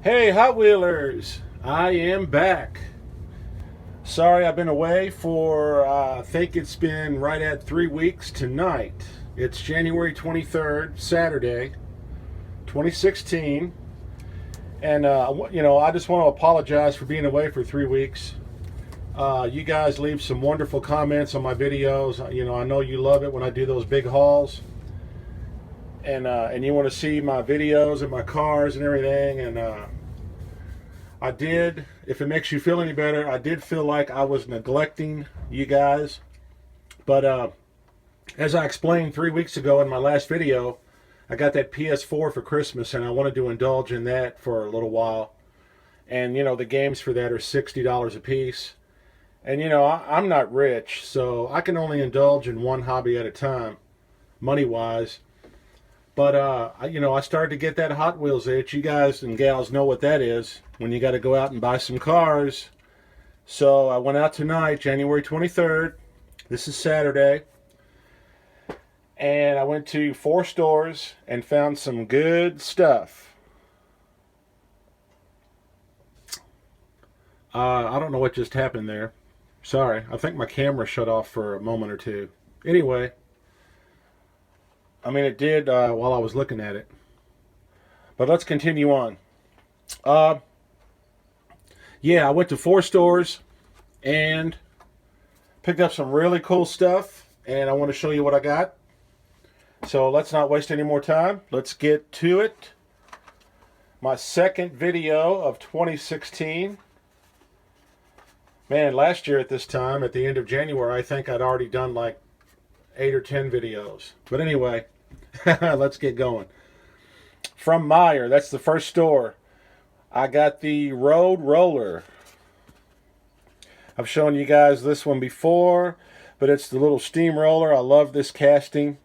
Hey, Hot Wheelers! I am back. Sorry I've been away for, I think it's been right at 3 weeks tonight. It's January 23rd, Saturday, 2016. And, I just want to apologize for being away for 3 weeks. You guys leave some wonderful comments on my videos. I know you love it when I do those big hauls. And you want to see my videos and my cars and everything. And, I did, if it makes you feel any better, I did feel like I was neglecting you guys. But as I explained 3 weeks ago in my last video, I got that PS4 for Christmas and I wanted to indulge in that for a little while. And, the games for that are $60 a piece. And, I'm not rich, so I can only indulge in one hobby at a time, money-wise. But, I started to get that Hot Wheels itch. You guys and gals know what that is when you got to go out and buy some cars. So I went out tonight, January 23rd. This is Saturday. And I went to 4 stores and found some good stuff. I don't know what just happened there. Sorry, I think my camera shut off for a moment or two. Anyway. It did while I was looking at it. But let's continue on. I went to 4 stores and picked up some really cool stuff. And I want to show you what I got. So let's not waste any more time. Let's get to it. My second video of 2016. Man, last year at this time, at the end of January, I think I'd already done like 8 or 10 videos. But anyway, let's get going. From Meijer, that's the first store. I got the Road Roller. I've shown you guys this one before, but it's the little steamroller. I love this casting.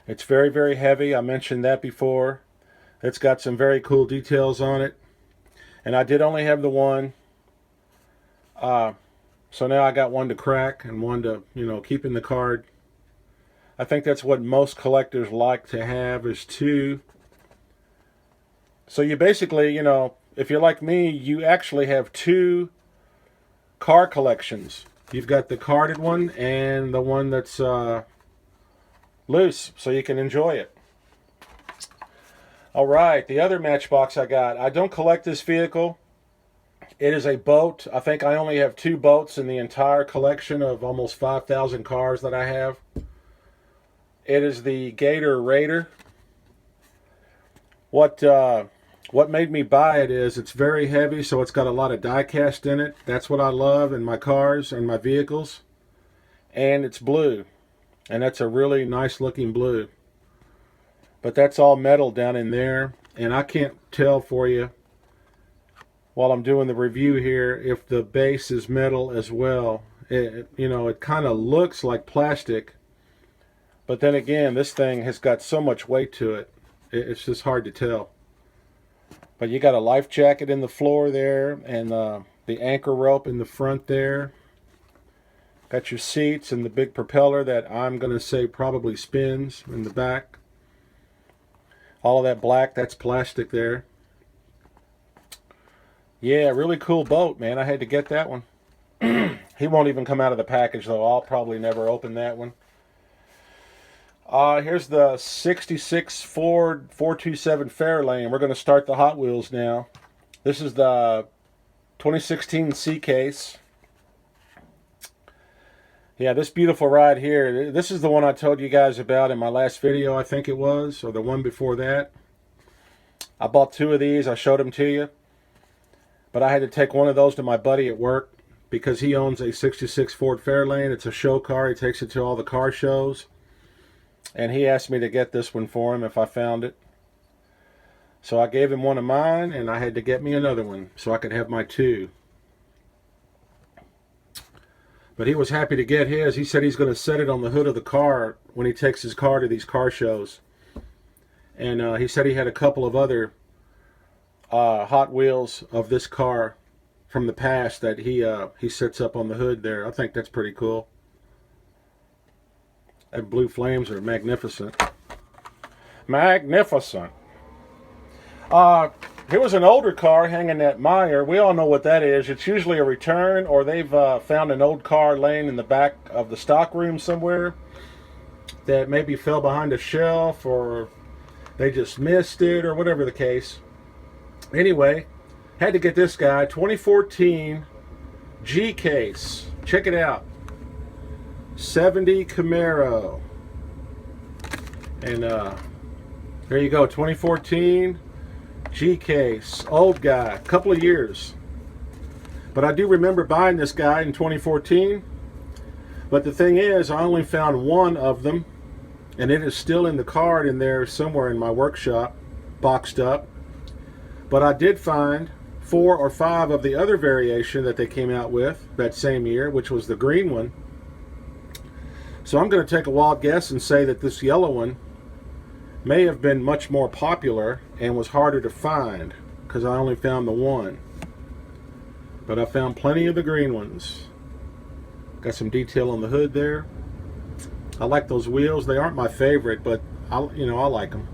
It's very, very heavy. I mentioned that before. It's got some very cool details on it. And I did only have the one. So now I got one to crack and one to, keep in the card. I think that's what most collectors like to have is 2. So you basically, if you're like me, you actually have 2 car collections. You've got the carded one and the one that's loose, so you can enjoy it. All right, the other Matchbox I got. I don't collect this vehicle. It is a boat. I think I only have 2 boats in the entire collection of almost 5,000 cars that I have. It is the Gator Raider. What made me buy it is it's very heavy, so it's got a lot of die cast in it. That's what I love in my cars and my vehicles. And it's blue. And that's a really nice looking blue. But that's all metal down in there. And I can't tell for you while I'm doing the review here if the base is metal as well. It kind of looks like plastic. But then again, this thing has got so much weight to it. It's just hard to tell. But you got a life jacket in the floor there, and the anchor rope in the front there. Got your seats and the big propeller that I'm going to say probably spins in the back. All of that black, that's plastic there. Yeah, really cool boat, man. I had to get that one. He won't even come out of the package, though. I'll probably never open that one. Here's the 66 Ford 427 Fairlane. We're going to start the Hot Wheels now. This is the 2016 C-Case. Yeah, this beautiful ride here. This is the one I told you guys about in my last video, I think it was, or the one before that. I bought 2 of these. I showed them to you. But I had to take one of those to my buddy at work because he owns a 66 Ford Fairlane. It's a show car. He takes it to all the car shows. And he asked me to get this one for him if I found it. So I gave him one of mine, and I had to get me another one so I could have my 2. But he was happy to get his. He said he's going to set it on the hood of the car when he takes his car to these car shows. And he said he had a couple of other Hot Wheels of this car from the past that he sets up on the hood there. I think that's pretty cool. And blue flames are magnificent. Magnificent. Here was an older car hanging at Meyer. We all know what that is. It's usually a return, or they've found an old car laying in the back of the stock room somewhere that maybe fell behind a shelf, or they just missed it, or whatever the case. Anyway, had to get this guy, 2014 G case. Check it out. 70 Camaro. And there you go, 2014 G case. Old guy, couple of years. But I do remember buying this guy in 2014. But the thing is, I only found one of them, and it is still in the card in there somewhere in my workshop, boxed up. But I did find 4 or 5 of the other variation that they came out with that same year, which was the green one. So I'm going to take a wild guess and say that this yellow one may have been much more popular and was harder to find, because I only found the one. But I found plenty of the green ones. Got some detail on the hood there. I like those wheels. They aren't my favorite, but I like them.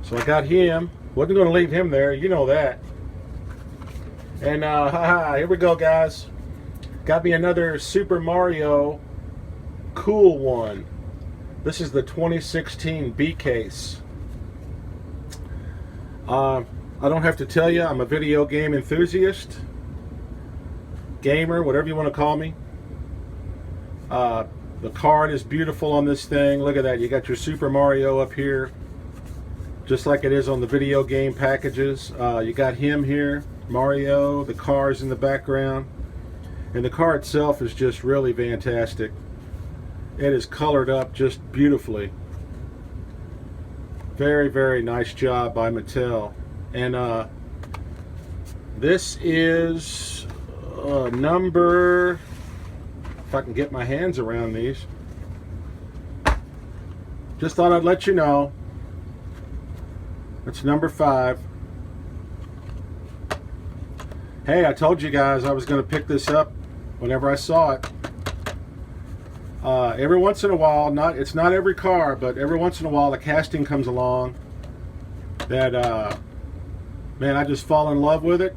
So I got him. Wasn't going to leave him there, you know that. And here we go, guys. Got me another Super Mario cool one. This is the 2016 B case. I don't have to tell you, I'm a video game enthusiast, gamer, whatever you want to call me. The card is beautiful on this thing. Look at that. You got your Super Mario up here, just like it is on the video game packages. You got him here, Mario, the cars in the background. And the car itself is just really fantastic. It is colored up just beautifully. Very, very nice job by Mattel. And this is number, if I can get my hands around these. Just thought I'd let you know. That's number 5. Hey, I told you guys I was going to pick this up whenever I saw it. Every once in a while, it's not every car, but every once in a while, the casting comes along that, man, I just fall in love with it.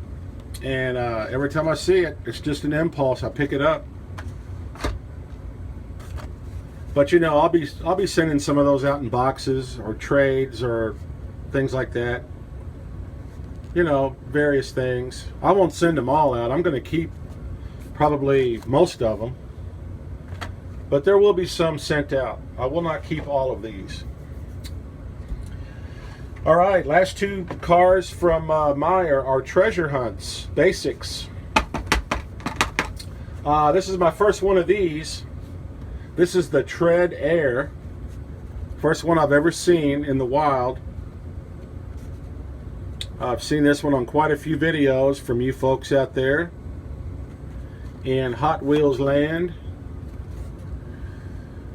And every time I see it, it's just an impulse. I pick it up. But you know, I'll be sending some of those out in boxes or trades or things like that. You know, various things. I won't send them all out. I'm going to keep probably most of them. But there will be some sent out. I will not keep all of these. All right, last 2 cars from Meyer are treasure hunts, basics. This is my first one of these. This is the Tread Air. First one I've ever seen in the wild. I've seen this one on quite a few videos from you folks out there in Hot Wheels land.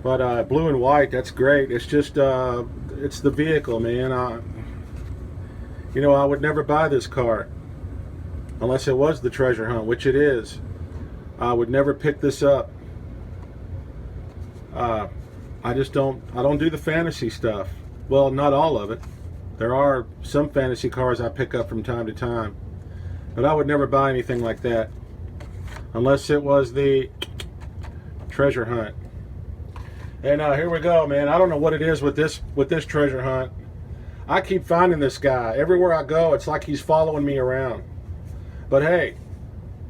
But blue and white, that's great. It's just, it's the vehicle, man. You know, I would never buy this car unless it was the treasure hunt, which it is. I would never pick this up. I don't do the fantasy stuff. Well, not all of it. There are some fantasy cars I pick up from time to time, but I would never buy anything like that unless it was the treasure hunt. And here we go, man. I don't know what it is with this treasure hunt. I keep finding this guy. Everywhere I go, it's like he's following me around. But hey,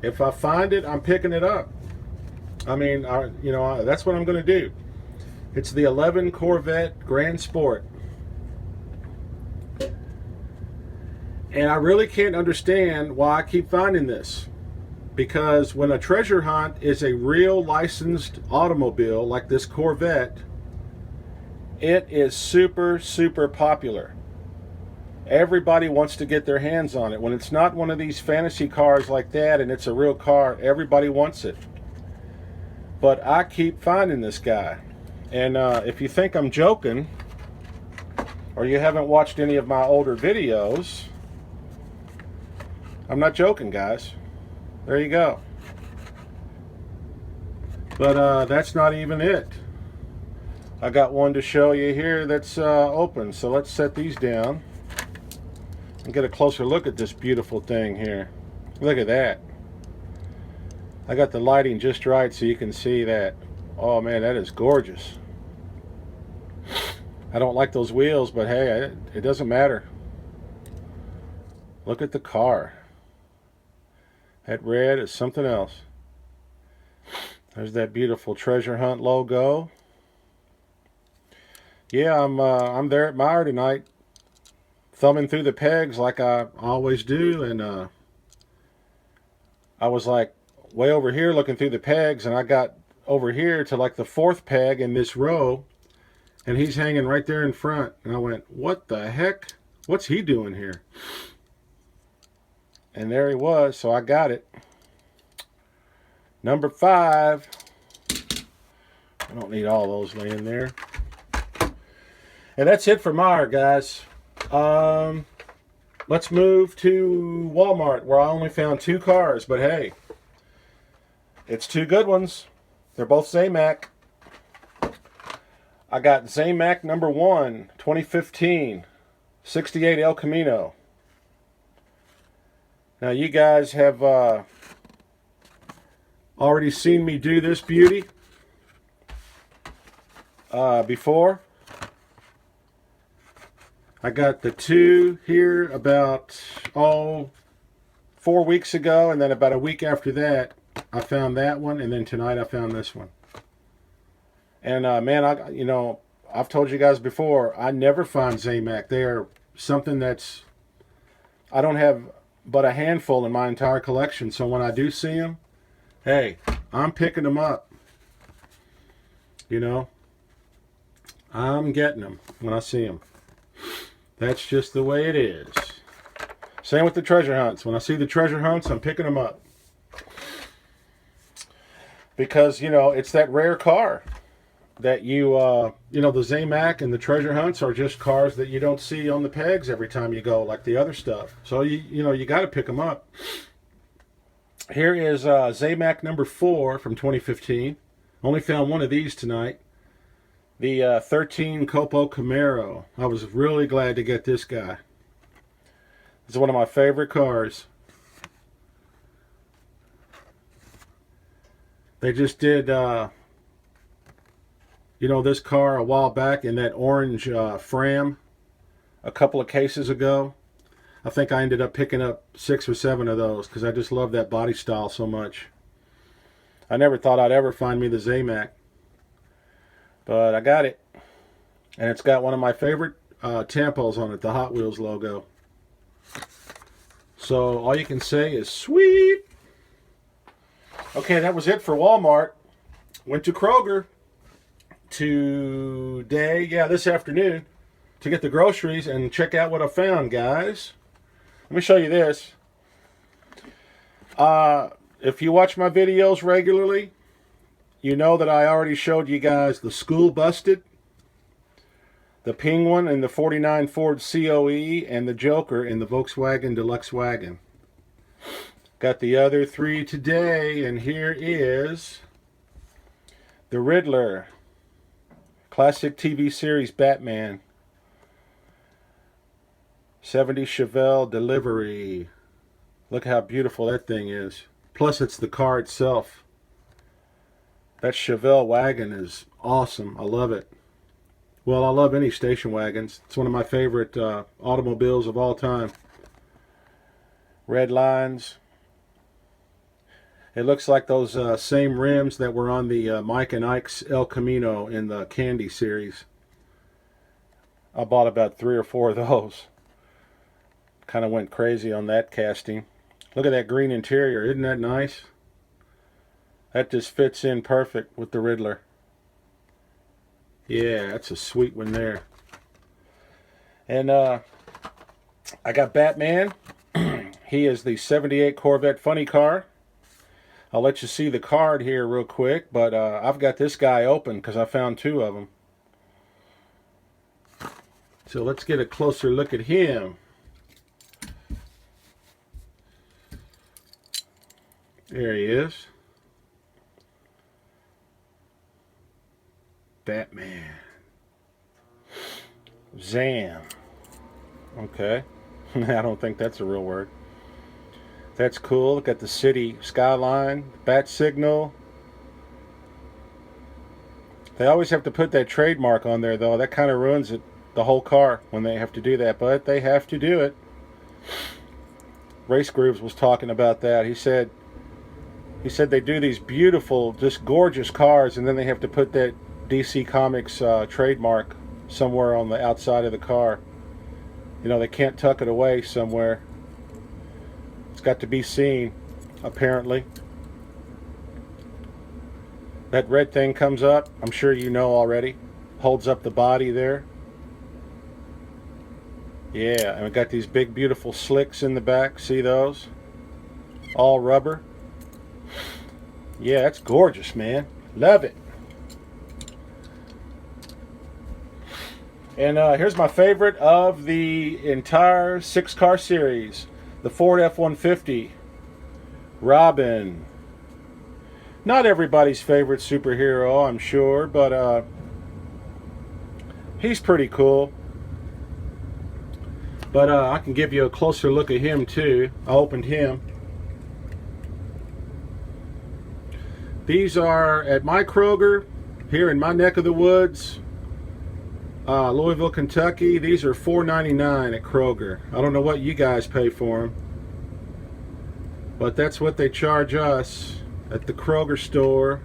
if I find it, I'm picking it up. I mean, that's what I'm going to do. It's the 11 Corvette Grand Sport. And I really can't understand why I keep finding this. Because when a treasure hunt is a real licensed automobile like this Corvette, it is super, super popular. Everybody wants to get their hands on it. When it's not one of these fantasy cars like that and it's a real car, everybody wants it. But I keep finding this guy. And if you think I'm joking, or you haven't watched any of my older videos, I'm not joking, guys. There you go. But that's not even it. I got one to show you here that's open. So let's set these down. and get a closer look at this beautiful thing here. Look at that. I got the lighting just right so you can see that. Oh man, that is gorgeous. I don't like those wheels, but hey, it doesn't matter. Look at the car. That red is something else. There's that beautiful treasure hunt logo. Yeah, I'm there at Meyer tonight, thumbing through the pegs like I always do, and I was like way over here looking through the pegs, and I got over here to like the fourth peg in this row, and he's hanging right there in front, and I went, what the heck? What's he doing here? And there he was, so I got it. Number 5. I don't need all those laying there. And that's it for Meyer, guys. Let's move to Walmart, where I only found 2 cars, but hey, it's 2 good ones. They're both Zamac. I got Zamac number 1, 2015, 68 El Camino. Now you guys have already seen me do this beauty before. I got the 2 here about 4 weeks ago, and then about a week after that I found that one, and then tonight I found this one. And man, I've told you guys before, I never find Zamac. They're something that's, I don't have but a handful in my entire collection. So when I do see them, hey, I'm picking them up. You know, I'm getting them when I see them. That's just the way it is. Same with the treasure hunts. When I see the treasure hunts, I'm picking them up. Because, it's that rare car that the Zamac and the treasure hunts are just cars that you don't see on the pegs every time you go, like the other stuff. So, you got to pick them up. Here is Zamac number 4 from 2015. Only found one of these tonight. The 13 Copo Camaro. I was really glad to get this guy. It's one of my favorite cars. They just did, this car a while back in that orange Fram a couple of cases ago. I think I ended up picking up 6 or 7 of those because I just love that body style so much. I never thought I'd ever find me the Zamac. But I got it. And it's got one of my favorite tampos on it, the Hot Wheels logo. So all you can say is sweet. Okay, that was it for Walmart. Went to Kroger this afternoon, to get the groceries and check out what I found, guys. Let me show you this. If you watch my videos regularly, you know that I already showed you guys the School Busted, the Penguin in the 49 Ford COE, and the Joker in the Volkswagen Deluxe Wagon. Got the other 3 today, and here is the Riddler, classic TV series Batman, 70 Chevelle delivery. Look how beautiful that thing is. Plus, it's the car itself. That Chevelle wagon is awesome. I love it. Well, I love any station wagons. It's one of my favorite automobiles of all time. Red lines. It looks like those same rims that were on the Mike and Ike's El Camino in the Candy series. I bought about 3 or 4 of those. Kind of went crazy on that casting. Look at that green interior. Isn't that nice? That just fits in perfect with the Riddler. Yeah, that's a sweet one there. And I got Batman. He is the 78 Corvette funny car. I'll let you see the card here real quick, but I've got this guy open because I found 2 of them. So let's get a closer look at him. There he is. Batman. Zam. Okay. I don't think that's a real word. That's cool. Look at the city skyline, bat signal. They always have to put that trademark on there, though. That kind of ruins it, the whole car, when they have to do that. But they have to do it. Race Grooves was talking about that. He said they do these beautiful, just gorgeous cars, and then they have to put that DC Comics trademark somewhere on the outside of the car. You know, they can't tuck it away somewhere. It's got to be seen, apparently. That red thing comes up, I'm sure you know already. Holds up the body there. Yeah, and we got these big beautiful slicks in the back. See those? All rubber. Yeah, that's gorgeous, man. Love it. And here's my favorite of the entire 6-car series. The Ford F-150 Robin. Not everybody's favorite superhero, I'm sure, but he's pretty cool. But I can give you a closer look at him too. I opened him. These are at my Kroger here in my neck of the woods, Louisville, Kentucky. These are $4.99 at Kroger. I don't know what you guys pay for them, but that's what they charge us at the Kroger store.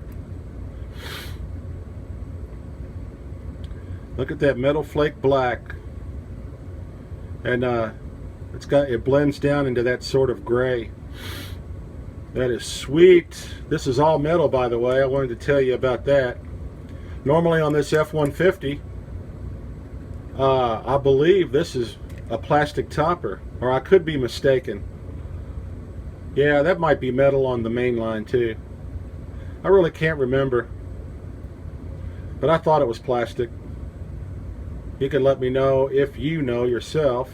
Look at that metal flake black, and it blends down into that sort of gray. That is sweet. This is all metal, by the way. I wanted to tell you about that. Normally on this F-150, I believe this is a plastic topper, or I could be mistaken. Yeah, that might be metal on the Mainline too. I really can't remember, but I thought it was plastic. You can let me know if you know yourself.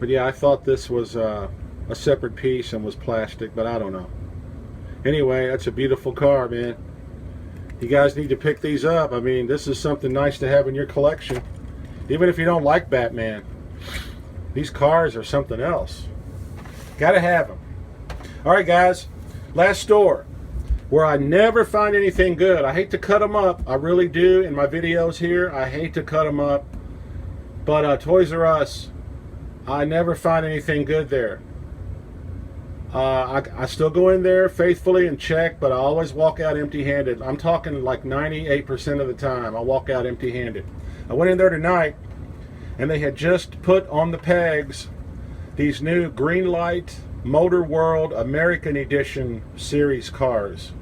But yeah, I thought this was a separate piece and was plastic, but I don't know. Anyway, that's a beautiful car, man. You guys need to pick these up. I mean, this is something nice to have in your collection. Even if you don't like Batman, these cars are something else. Gotta have them. Alright guys, last store where I never find anything good. I hate to cut them up. I really do in my videos here. I hate to cut them up. But Toys R Us, I never find anything good there. I still go in there faithfully and check, but I always walk out empty-handed. I'm talking like 98% of the time I walk out empty-handed. I went in there tonight and they had just put on the pegs these new Greenlight Motor World American Edition series cars.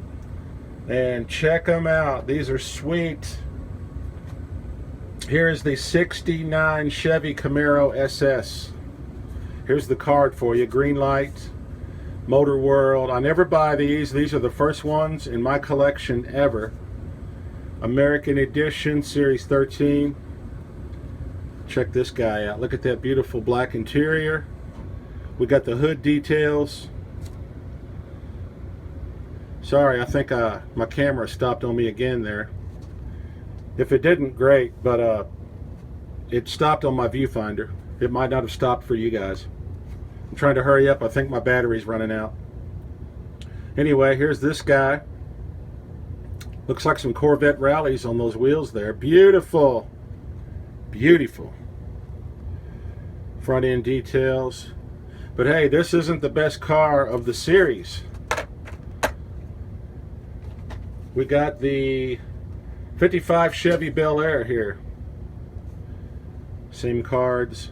And check them out. These are sweet. Here is the 69 Chevy Camaro SS. Here's the card for you. Greenlight Motor World. I never buy these. These are the first ones in my collection ever. American Edition Series 13. Check this guy out. Look at that beautiful black interior. We got the hood details. Sorry, I think my camera stopped on me again there. If it didn't, great, but it stopped on my viewfinder. It might not have stopped for you guys. I'm trying to hurry up. I think my battery's running out. Anyway, here's this guy. Looks like some Corvette rallies on those wheels there. Beautiful. Beautiful. Front end details. But hey, this isn't the best car of the series. We got the 55 Chevy Bel Air here. Same cards.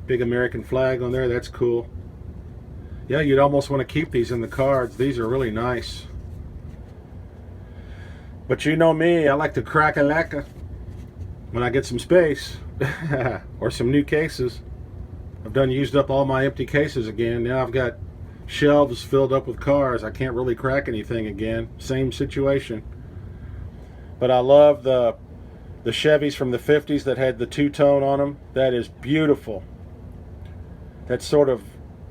Big American flag on there. That's cool. Yeah, you'd almost want to keep these in the cards. These are really nice. But you know me, I like to crack a lacquer when I get some space. Or some new cases. I've done used up all my empty cases again. Now I've got shelves filled up with cars. I can't really crack anything again. Same situation. But I love the Chevys from the 50s that had the two-tone on them. That is beautiful. That sort of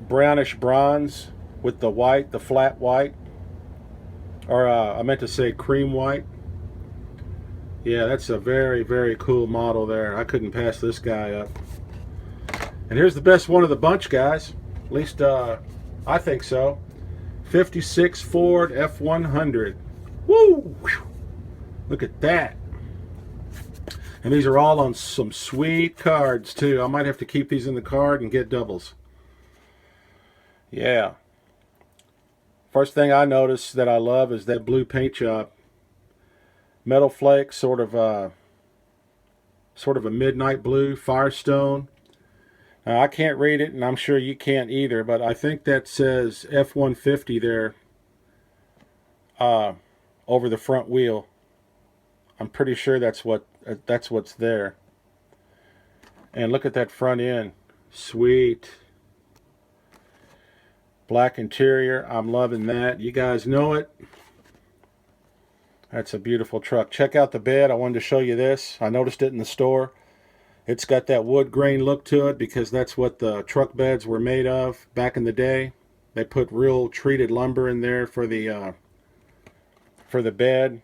brownish bronze with the white, the flat white. Or I meant to say cream white. Yeah, that's a very, very cool model there. I couldn't pass this guy up. And here's the best one of the bunch, guys. At least I think so. 56 Ford F100. Woo! Look at that. And these are all on some sweet cards too. I might have to keep these in the card and get doubles. Yeah. First thing I notice that I love is that blue paint job. Metal flake, sort of a midnight blue, Firestone. Now, I can't read it, and I'm sure you can't either, but I think that says F150 there over the front wheel. I'm pretty sure that's what's there. And look at that front end. Sweet. Black interior. I'm loving that. You guys know it. That's a beautiful truck. Check out the bed. I wanted to show you this. I noticed it in the store. It's got that wood grain look to it because that's what the truck beds were made of back in the day. They put real treated lumber in there for the bed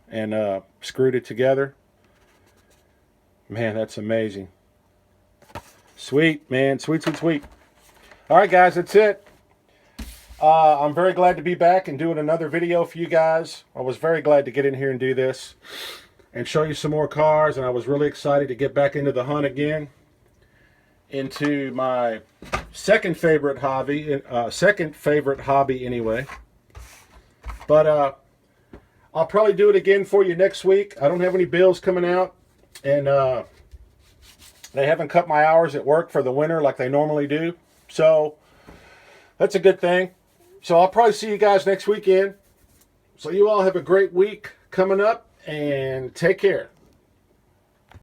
and screwed it together. Man, that's amazing. Sweet, man. Sweet, sweet, sweet. All right, guys, that's it. I'm very glad to be back and doing another video for you guys. I was very glad to get in here and do this and show you some more cars, and I was really excited to get back into the hunt again, into my second favorite hobby anyway. But I'll probably do it again for you next week. I don't have any bills coming out, and they haven't cut my hours at work for the winter like they normally do, so that's a good thing. So I'll probably see you guys next weekend. So you all have a great week coming up, and take care.